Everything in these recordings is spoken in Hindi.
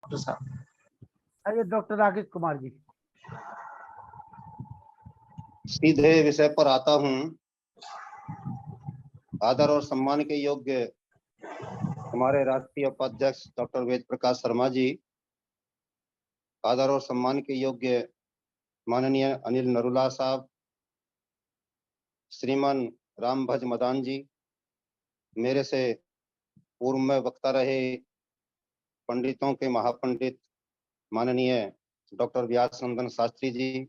डॉक्टर साहब। अरे डॉक्टर राकेश कुमार जी। सीधे विषय पर आता हूँ। आदर और सम्मान के योग्य हमारे राष्ट्रीय उपाध्यक्ष डॉक्टर वेद प्रकाश शर्मा जी, आदर और सम्मान के योग्य माननीय अनिल नरूला साहब, श्रीमान रामभज मदान जी, मेरे से पूर्व में वक्ता रहे पंडितों के महापंडित माननीय डॉक्टर व्यास नंदन शास्त्री जी,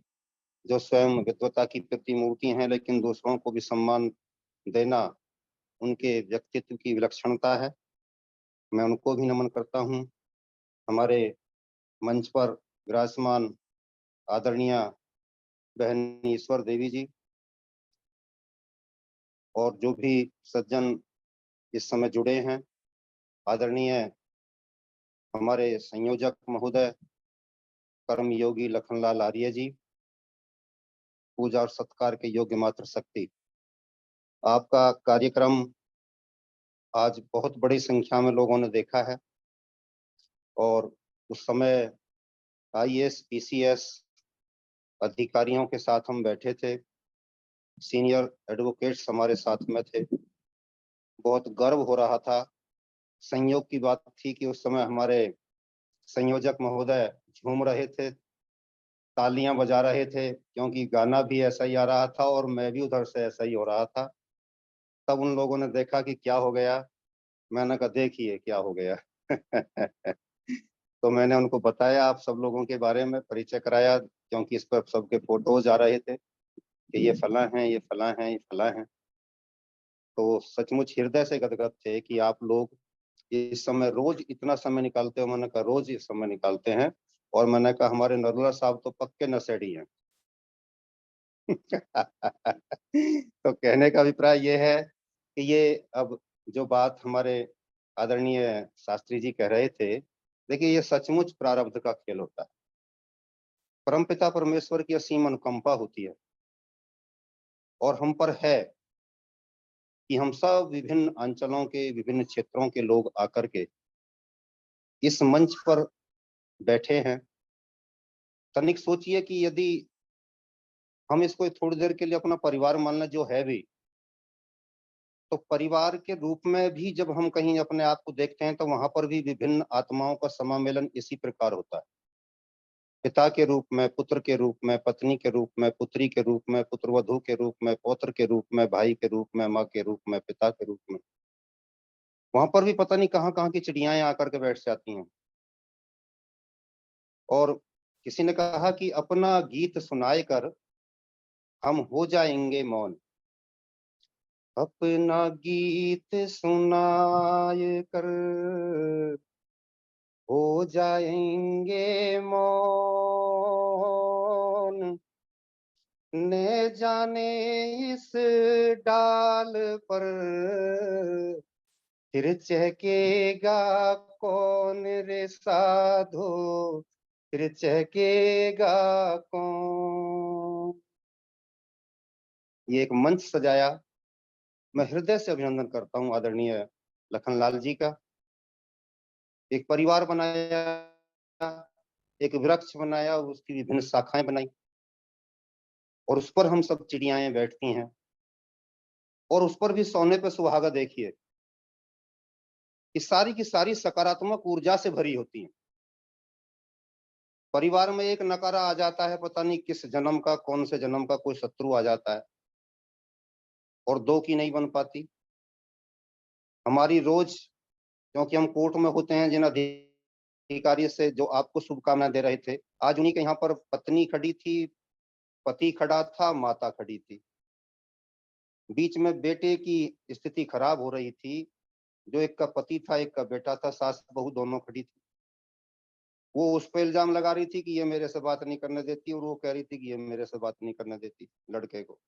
जो स्वयं विद्वता की प्रतिमूर्ति हैं, लेकिन दूसरों को भी सम्मान देना उनके व्यक्तित्व की विलक्षणता है। मैं उनको भी नमन करता हूँ। हमारे मंच पर विराजमान आदरणीय बहन ईश्वर देवी जी और जो भी सज्जन इस समय जुड़े हैं, आदरणीय हमारे संयोजक महोदय कर्मयोगी लखनलाल आर्य जी, पूजा और सत्कार के योग्य मात्र शक्ति, आपका कार्यक्रम आज बहुत बड़ी संख्या में लोगों ने देखा है और उस समय आईएएस पीसीएस अधिकारियों के साथ हम बैठे थे, सीनियर एडवोकेट्स हमारे साथ में थे। बहुत गर्व हो रहा था। संयोग की बात थी कि उस समय हमारे संयोजक महोदय झूम रहे थे, तालियां बजा रहे थे, क्योंकि गाना भी ऐसा ही आ रहा था और मैं भी उधर से ऐसा ही हो रहा था। तब उन लोगों ने देखा कि क्या हो गया। मैंने कहा देखिए क्या हो गया। तो मैंने उनको बताया, आप सब लोगों के बारे में परिचय कराया, क्योंकि इस पर सबके फोटोज आ रहे थे कि ये फलां हैं, ये फलां हैं, ये फलां हैं। तो सचमुच हृदय से गदगद थे कि आप लोग इस समय रोज इतना समय निकालते हो। मैंने कहा रोज इस समय निकालते हैं, और मैंने कहा हमारे नरूला साहब तो पक्के नशेड़ी हैं। तो कहने का अभिप्राय ये है कि ये अब जो बात हमारे आदरणीय शास्त्री जी कह रहे थे, देखिए ये सचमुच प्रारब्ध का खेल होता है। परमपिता परमेश्वर की असीम अनुकंपा होती है और हम पर है कि हम सब विभिन्न अंचलों के, विभिन्न क्षेत्रों के लोग आकर के इस मंच पर बैठे हैं। तनिक सोचिए कि यदि हम इसको थोड़ी देर के लिए अपना परिवार मान लें, जो है भी, तो परिवार के रूप में भी जब हम कहीं अपने आप को देखते हैं तो वहां पर भी विभिन्न आत्माओं का समामेलन इसी प्रकार होता है। पिता के रूप में, पुत्र के रूप में, पत्नी के रूप में, पुत्री के रूप में, पुत्रवधू के रूप में, पौत्र के रूप में, भाई के रूप में, माँ के रूप में, पिता के रूप में, वहां पर भी पता नहीं कहाँ कहाँ की चिड़ियाएं आकर के बैठ जाती हैं। और किसी ने कहा कि अपना गीत सुनाए कर हम हो जाएंगे मौन। अपना गीत सुनाए कर हो जाएंगे मौन, ने जाने इस डाल पर फिर चहकेगा कौन रे साधो, फिर चहकेगा कौन। ये एक मंच सजाया। मैं हृदय से अभिनंदन करता हूँ आदरणीय लखनलाल जी का। एक परिवार बनाया, एक वृक्ष बनाया, उसकी विभिन्न शाखाएं बनाई और उस पर हम सब चिड़ियाएं बैठती हैं और उस पर भी सोने पे सुहागा देखिए कि सारी की सारी सकारात्मक ऊर्जा से भरी होती हैं। परिवार में एक नकारा आ जाता है, पता नहीं किस जन्म का, कौन से जन्म का कोई शत्रु आ जाता है और दो की नहीं बन पाती। हमारी रोज, क्योंकि हम कोर्ट में होते हैं, जिन अधिकारी से जो आपको शुभकामनाएं दे रहे थे, आज उन्हीं के यहाँ पर पत्नी खड़ी थी, पति खड़ा था, माता खड़ी थी, बीच में बेटे की स्थिति खराब हो रही थी। जो एक का पति था, एक का बेटा था, सास बहू दोनों खड़ी थी। वो उस पर इल्जाम लगा रही थी कि ये मेरे से बात नहीं करने देती, और वो कह रही थी कि ये मेरे से बात नहीं करने देती लड़के को।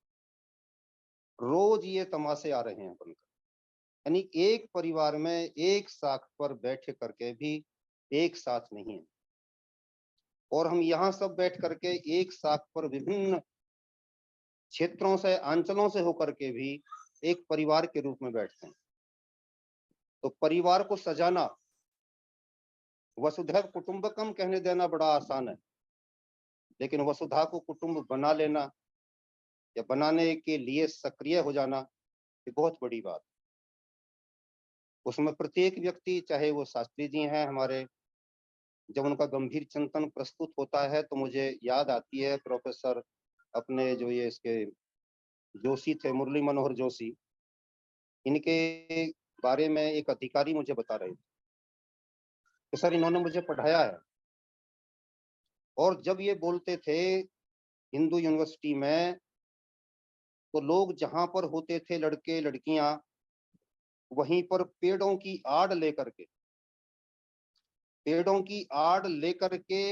रोज ये तमाशे आ रहे हैं बनकर। यानी एक परिवार में एक साथ पर बैठ करके भी एक साथ नहीं है, और हम यहाँ सब बैठ करके एक साथ पर विभिन्न क्षेत्रों से, अंचलों से होकर के भी एक परिवार के रूप में बैठते हैं। तो परिवार को सजाना वसुधैव कुटुंबकम कहने देना बड़ा आसान है, लेकिन वसुधा को कुटुंब बना लेना या बनाने के लिए सक्रिय हो जाना, ये बहुत बड़ी बात। उसमें प्रत्येक व्यक्ति, चाहे वो शास्त्री जी हैं हमारे, जब उनका गंभीर चिंतन प्रस्तुत होता है तो मुझे याद आती है प्रोफेसर अपने जो ये इसके जोशी थे, मुरली मनोहर जोशी, इनके बारे में एक अधिकारी मुझे बता रहे थे कि सर इन्होंने मुझे पढ़ाया है, और जब ये बोलते थे हिंदू यूनिवर्सिटी में, तो लोग जहां पर होते थे लड़के लड़कियां, वहीं पर पेड़ों की आड़ लेकर के,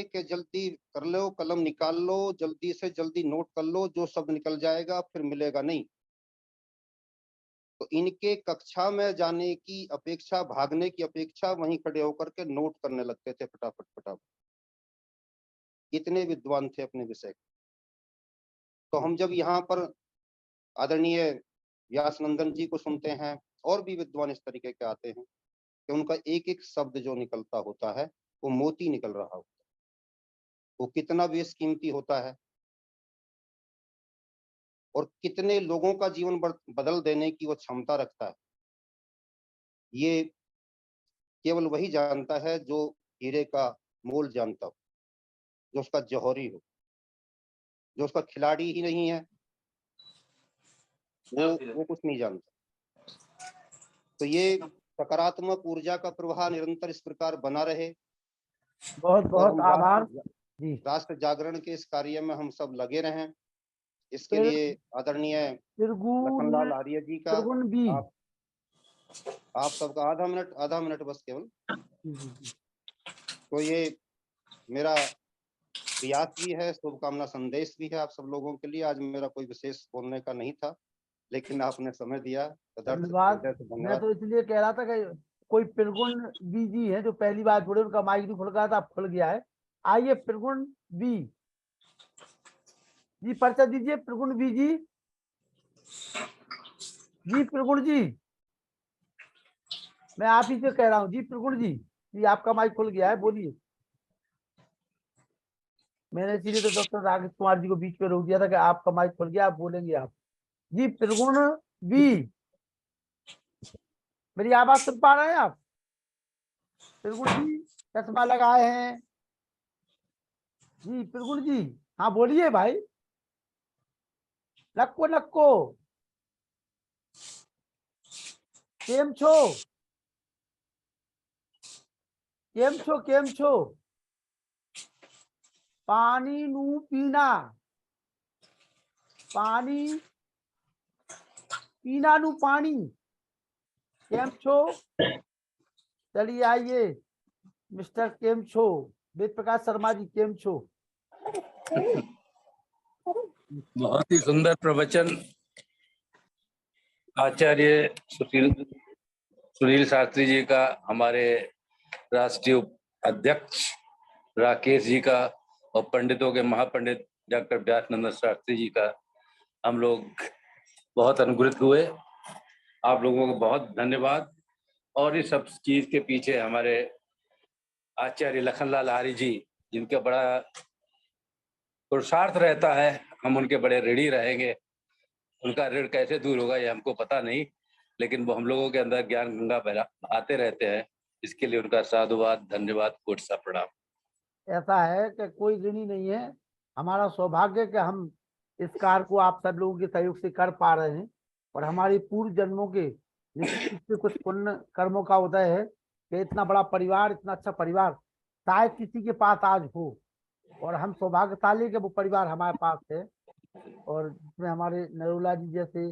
कि जल्दी कर लो, कलम निकाल लो, जल्दी से जल्दी नोट कर लो, जो शब्द निकल जाएगा फिर मिलेगा नहीं। तो इनके कक्षा में जाने की अपेक्षा, भागने की अपेक्षा, वहीं खड़े होकर के नोट करने लगते थे फटाफट फटाफट। इतने विद्वान थे अपने विषय। तो हम जब यहाँ पर आदरणीय व्यासनंदन जी को सुनते हैं, और भी विद्वान इस तरीके के आते हैं, कि उनका एक एक शब्द जो निकलता होता है वो मोती निकल रहा होता है, वो कितना बेशकीमती होता है, और कितने लोगों का जीवन बदल देने की वो क्षमता रखता है। ये केवल वही जानता है जो हीरे का मोल जानता हो, जो उसका जौहरी हो, जो उसका खिलाड़ी ही नहीं है, वो कुछ नहीं जानता। तो ये सकारात्मक ऊर्जा का प्रवाह निरंतर इस प्रकार बना रहे, बहुत और बहुत हम आभार जी। राष्ट्र जागरण के इस कार्य में हम सब लगे रहें। इसके फिर लिए आदरणीय त्रिगुण लखनलाल आर्य जी का, त्रिगुण बी। आप सबका आधा मिनट बस केवल। जी। तो ये मेरा प्रयास भी है, शुभकामना संदेश भी है आप सब लोगों के लिए। आज मेरा कोई विशेष बोलने का नहीं था, लेकिन आपने समय दिया, धन्यवाद। हृदय से मैं धन्यवाद। तो इसलिए कह रहा था कि कोई त्रिगुण बी जी है जो पहली बार जुड़े, उनका माइक नहीं खुल गया था, अब खुल गया है। आइए त्रिगुण बी जी, पर्चा दीजिए। त्रिगुण बी जी, जी त्रिगुण जी, मैं आप ही से कह रहा हूँ जी। त्रिगुण जी, आपका माइक खुल गया है, बोलिए। मैंने इसीलिए तो डॉक्टर राकेश कुमार जी को बीच में रोक दिया था कि आपका माइक खुल गया, आप बोलेंगे आप। जी त्रिगुण बी, मेरी आवाज सुन पा रहे हैं आप? त्रिगुण जी चश्मा लगाए हैं जी। त्रिगुण जी, हाँ बोलिए भाई। नक्को नक्को, केम छो? केम छो? केम छो? पानी नू पीना, पानी पीना नू पानी। केम छो? चलिए आइए मिस्टर केम छो, वेद प्रकाश शर्मा जी, केम छो? बहुत ही सुंदर प्रवचन आचार्य सुनील शास्त्री जी का, हमारे राष्ट्रीय अध्यक्ष राकेश जी का, और पंडितों के महापंडित डॉक्टर व्यासनंदन शास्त्री जी का। हम लोग बहुत अनुग्रहित हुए। आप लोगों को बहुत धन्यवाद। और इस सब चीज के पीछे हमारे आचार्य लखनलाल आर्य जी, जिनका बड़ा पुरुषार्थ रहता है, हम उनके बड़े ऋणी रहेंगे। उनका ऋण कैसे दूर होगा ये हमको पता नहीं, लेकिन वो हम लोगों के अंदर ज्ञान गंगा आते रहते हैं। इसके लिए उनका साधुवाद, धन्यवाद, कोटि सा प्रणाम। ऐसा है कि कोई ऋणी नहीं है, हमारा सौभाग्य कि हम इस कार्य को आप सब लोगों के सहयोग से कर पा रहे हैं, और हमारे पूर्व जन्मों के निश्चित रूप से कुछ पुण्य कर्मों का उदय है कि इतना बड़ा परिवार, इतना अच्छा परिवार शायद किसी के पास आज हो, और हम सौभाग्यशाली कि वो परिवार हमारे पास है। और जिसमें हमारे नरोला जी जैसे,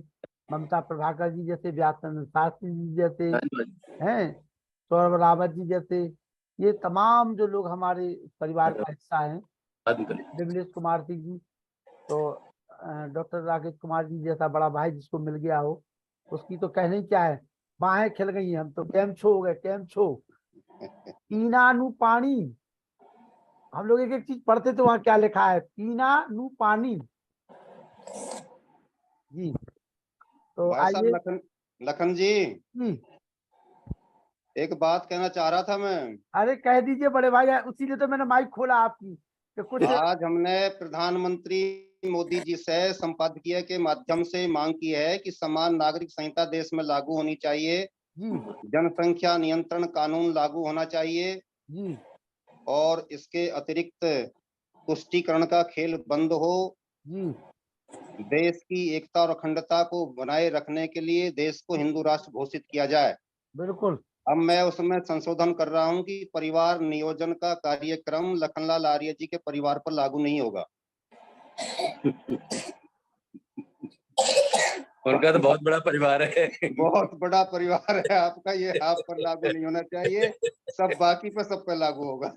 ममता प्रभाकर जी जैसे, व्यासनंद शास्त्री जी जैसे हैं, सौरभ रावत जी जैसे, ये तमाम जो लोग हमारे परिवार का हिस्सा हैं, विमलेश कुमार सिंह जी, तो डॉक्टर राकेश कुमार जी जैसा बड़ा भाई जिसको मिल गया हो, उसकी तो कहने ही क्या है, बाहें खिल गई हैं। हम तो कैम छो हो गए, कैम छो। पीना नू पानी, हम लोग एक एक चीज पढ़ते थे, वहां क्या लिखा है, पीना नू पानी जी। तो भाई साहब आइए लखन जी, जी। एक बात कहना चाह रहा था मैं। अरे कह दीजिए बड़े भाई, उसीलिए तो मैंने माइक खोला आपकी कि कुछ। आज हमने प्रधानमंत्री मोदी जी से संपादकीय के माध्यम से मांग की है कि समान नागरिक संहिता देश में लागू होनी चाहिए, जी जनसंख्या नियंत्रण कानून लागू होना चाहिए, जी और इसके अतिरिक्त तुष्टीकरण का खेल बंद हो। जी देश की एकता और अखंडता को बनाए रखने के लिए देश को हिंदू राष्ट्र घोषित किया जाए। बिल्कुल। अब मैं उसमें संशोधन कर रहा हूं कि परिवार नियोजन का कार्यक्रम लखनलाल आर्य जी के परिवार पर लागू नहीं होगा। उनका तो बहुत बड़ा परिवार है। बहुत बड़ा परिवार है आपका, ये आप पर लागू नहीं होना चाहिए, सब बाकी पर सब पर लागू होगा।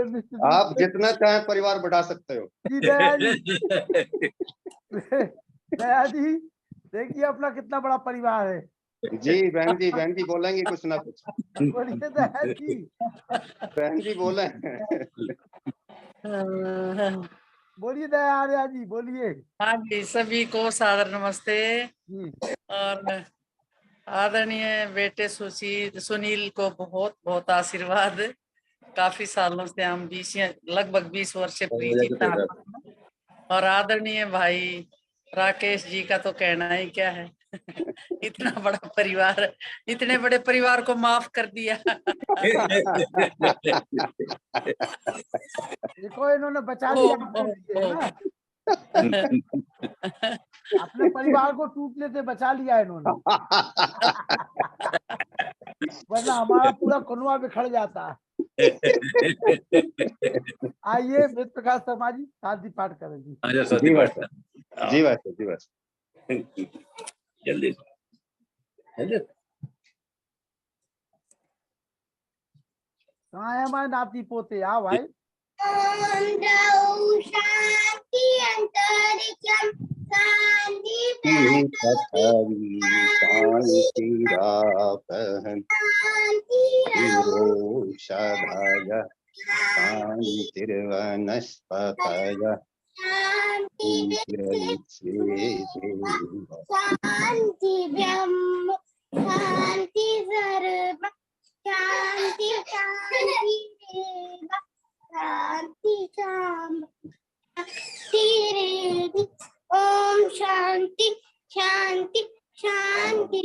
निश्चित रूप आप से। जितना चाहें परिवार बढ़ा सकते हो। जी दया जी, दया जी देखिए अपना कितना बड़ा परिवार है। जी बहन जी बोलेंगी कुछ ना कुछ। बोलिए दया जी। बहन जी बोले। बोलिए दया आर्या जी, बोलिए। हाँ जी, सभी को सादर नमस्ते। जी और आदरणीय बेटे सुनील को बहुत बहुत आशीर्वाद। काफी सालों से हम लगभग 20 वर्ष से परिचित हैं। और आदरणीय भाई राकेश जी का तो कहना ही क्या है। इतना बड़ा परिवार, इतने बड़े परिवार को माफ कर दिया। देखो इन्होंने बचा लिया अपने लिए, है ना। अपने परिवार को टूटने से बचा लिया इन्होंने, वरना हमारा पूरा कुनवा बिखर जाता। आइए वेद प्रकाश शर्मा जी शांति पाठ करेंगे। जी बस जी बस जी बस जल्दी जल्दी। कहाँ है हमारे नाती पोते? आओ भाई। शांति अंतरिक्षम शांति शांतिरापहं शांतिर्वनस्पतय शांति ब्रह्म शांति सर्व शांति शांति शांति शांति ओम शांति शांति शांति।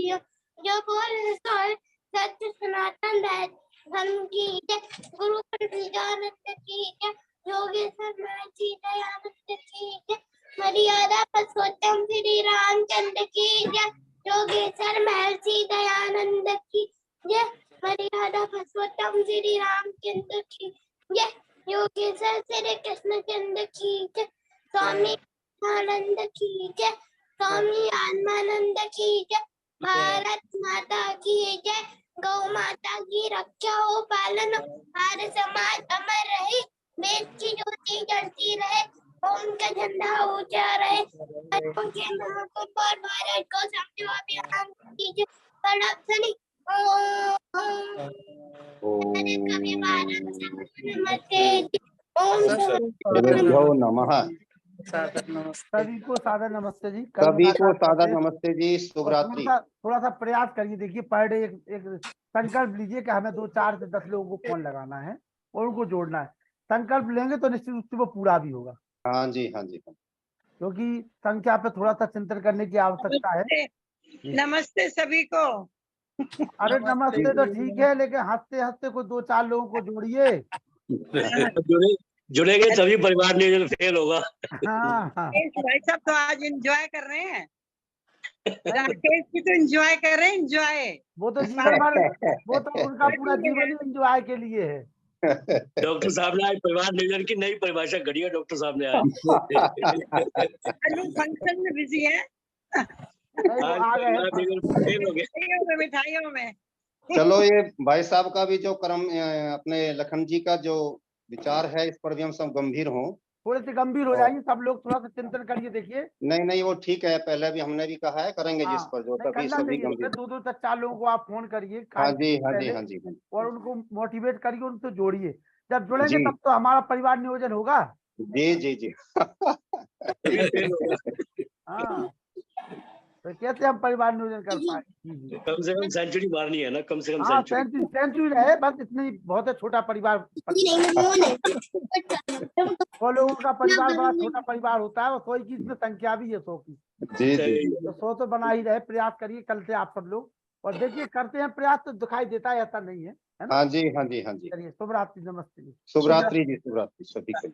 जो बोल सत्य सनातन धर्म की जय, गुरु विद्यानंद की जय, योगेश्वर महर्षि दयानंद की जय, मर्यादा पुरुषोत्तम श्री रामचंद्र की जय, योगेश्वर महर्षि दयानंद की जय, मर्यादा पुरुषोत्तम श्री रामचंद्र की जय, योगेश्वर श्री कृष्ण चंद्र की जय, स्वामी आनंद की जय, स्वामी आत्मानंद की जय, भारत माता की जय, गौ माता की रक्षा हो पालन, हर समाज अमर रहे, देश की ज्योति जलती रहे, ओम का झंडा ऊंचा रहे, के महाकुंभ और भारत को समझो अभियान कीजिए, बड़प्सनी कभी भारत नमस्ते ओम नमः। सादर नमस्ते। सभी को सादर नमस्ते जी। सभी को सादर नमस्ते जी, शुभ और रात्रि। थोड़ा सा प्रयास करिए। देखिए पर डे एक संकल्प लीजिए कि हमें 2 4 से 10 लोगों को फोन लगाना है और उनको जोड़ना है। संकल्प लेंगे तो निश्चित रूप से वो पूरा भी होगा, हाँ जी हाँ जी। क्योंकि संख्या पे थोड़ा सा चिंतन करने की आवश्यकता है। नमस्ते सभी को। अरे नमस्ते तो ठीक है, लेकिन हंसते हंसते को 2 4 लोगों को जोड़िए। जुड़ेंगे तभी परिवार नियोजन फेल होगा। हाँ हाँ भाई साहब तो आज एंजॉय कर रहे हैं, राकेश भी तो एंजॉय कर रहे हैं। एंजॉय वो तो जीवन भर, वो तो उनका पूरा जीवन ही एंजॉय के लिए है। डॉक्टर साहब ने आज परिवार नियोजन की नई परिभाषा घड़ी है। डॉक्टर साहब ने आज फंक्शन में बिजी है, नहीं, वो आ गए हैं। फेल हो गए। मिठाइयों में। चलो ये भाई साहब का भी जो कर्म, अपने लखन जी का जो विचार है, इस पर भी हम सब गंभीर हों, थोड़े से गंभीर हो जाएंगे सब लोग। थोड़ा सा चिंतन करिए। देखिए नहीं वो ठीक है, पहले भी हमने भी कहा है करेंगे जिस पर जो, नहीं तभी करना सभी चाहिए। गंभीर। 2 से 4 लोगों को आप फोन करिए हाँ जी हाँ जी पहले, हाँ जी और उनको मोटिवेट करिए, उनको जोड़िए। जब जुड़ेंगे जी तब तो हमारा परिवार नियोजन होगा। जी जी जी तभी फेल होगा। हाँ, तो कैसे हम परिवार नियोजन कर पाए? जी जी। कम से कम सेंचुरी मारनी है ना, कम से कम हाँ, सेंचुरी। सेंचुरी रहे बस, इतनी बहुत है, छोटा परिवार। सौ लोगों का परिवार बड़ा छोटा परिवार होता है, और 100 की इसमें संख्या भी है, 100 की। जी सही जी तो 100 तो बना ही रहे, प्रयास करिए कल से आप सब लोग, और देखिए करते हैं प्रयास तो दिखाई देता है, ऐसा नहीं है, है ना? हाँ जी हाँ जी हाँ जी। चलिए, शुभ रात्रि, नमस्ते। शुभ रात्रि जी, शुभ रात्रि सभी को।